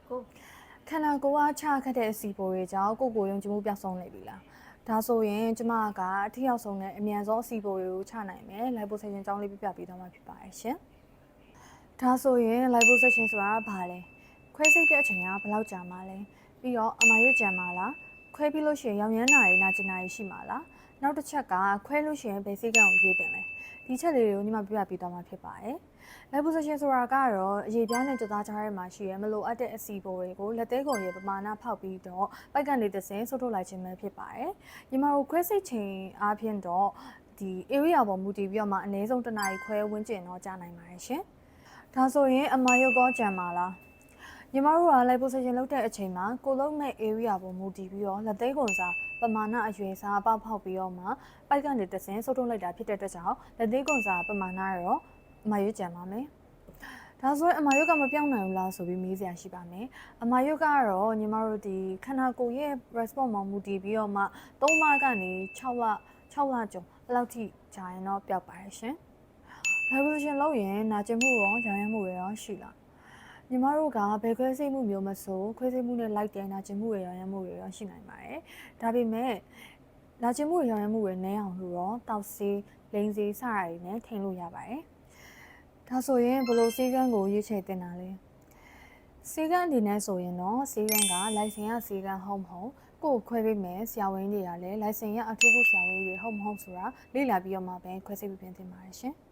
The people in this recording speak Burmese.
ကိုခန္ဓာကိုယ်ကချခတ်တဲ့အစီပိုတွေကြောင့်ကိုယ်ယုံကြည်မှုပျောက်ဆုံးနေပြီလားဒါဆိုရင်ကျမကအထီရောက်ဆုံးတဲ့အမြန်ဆုံးအစီပိုတွေကိုချနိုင်မယ် liposuction ကြောင်းလေးပြပေးသွားမှာဖြစ်ပါတယ်ရှင်ဒါဆိုရင် liposuction ဆိုတာကဘာလဲခွဲစိတ်တဲ့အချိန်ကဘယ်လောက်ကြာမှာလဲပြီးတော့အမာရွတ်ကြံမှာလားခွဲပြီးလို့ရှိရင်ရောင်ရမ်းနာတွေနာကျင်နာတွေရှိမှာလားနောက်တစ်ချက်ကခွဲလို့ရှိရင်ဘယ်စိတ်ကံကိုရွေးတင်လဲဒီချက်လေးတွေကိုညီမပြပေးသွားမှာဖြစ်ပါတယ်liposuction ဆိုတာကတော့အရေးပြားနဲ့ကြွသားကြားထဲမှာရှိရမလို့အပ်တဲ့အစီပိုတွေကိုလက်သေးကုန်ရဲ့ပမာဏဖောက်ပြီးတော့ပိုက်ကနေတဆင်ဆုပ်ထုတ်လိုက်ခြင်းပဲဖြစ်ပါတယ်။ညီမတို့ခွဲစိတ်ချိန်အားဖြင့်တော့ဒီ area ပေါ်မူတည်ပြီးတော့မှအနည်းဆုံးတစ်နာရီခွဲဝန်းကျင်တော့ကြာနိုင်ပါတယ်ရှင်။ဒါဆိုရင်အမာရုပ်ကောကြံပါလား။ညီမတို့က liposuction လုပ်တဲ့အချိန်မှာကိုလုံးမဲ့ area ပေါ်မူတည်ပြီးတော့လက်သေးကုန်စာပမာဏအရွယ်စားပေါက်ဖောက်ပြီးတော့မှပိုက်ကနေတဆင်ဆုပ်ထုတ်လိုက်တာဖြစ်တဲ့အတွက်ကြောင့်လက်သေးကုန်စာပမာဏရောအမာရွတ်ကြံပါမယ်။ဒါဆိုရင်အမာရွတ်ကမပြောင်းနိုင်ဘူးလားဆိုပြီးမေးစရာရှိပါမယ်။အမာရွတ်ကတော့ညီမတို့ဒီခန္ဓာကိုယ်ရဲ့ response မှာမူတည်ပြီးတော့မှ3လကနေ6လကျော်အဲ့လောက်ထိကြာရင်တော့ပျောက်ပါတယ်ရှင်။ liposuction လုပ်ရင်နာကျင်မှုရောရောင်ရမ်းမှုရောရှိလား။ညီမတို့ကဘယ်ခွဲစိတ်မှုမျိုးမဆိုခွဲစိတ်မှုနဲ့လိုက်တဲ့နာကျင်မှုရောင်ရမ်းမှုရောရှိနိုင်ပါတယ်။ဒါပေမဲ့နာကျင်မှုရောင်ရမ်းမှုတွေနည်းအောင်လို့တော့တောက်ဆေးလိန်ဆေးစတာတွေနဲ့ထိန်းလို့ရပါတယ်။ဒါဆိုရင်ဘလို့ဆေးကန်းကိုရွေးချယ်တင်တာလဲဆေးကန်းအနေနဲ့ဆိုရင်တော့ဆေးကန်းကလိုင်စင်ရဆေးကန်းဟုတ်မဟုတ်ကိုယ်ခွဲပေးမယ်ဆရာဝန်တွေကလည်းလိုင်စင်ရအထူးကုဆရာဝန်တွေဟုတ်မဟုတ်ဆိုတာလေ့လာပြီးတော့မှပဲခွဲစိတ်ပြပြင်တင်ပါတယ်ရှင်။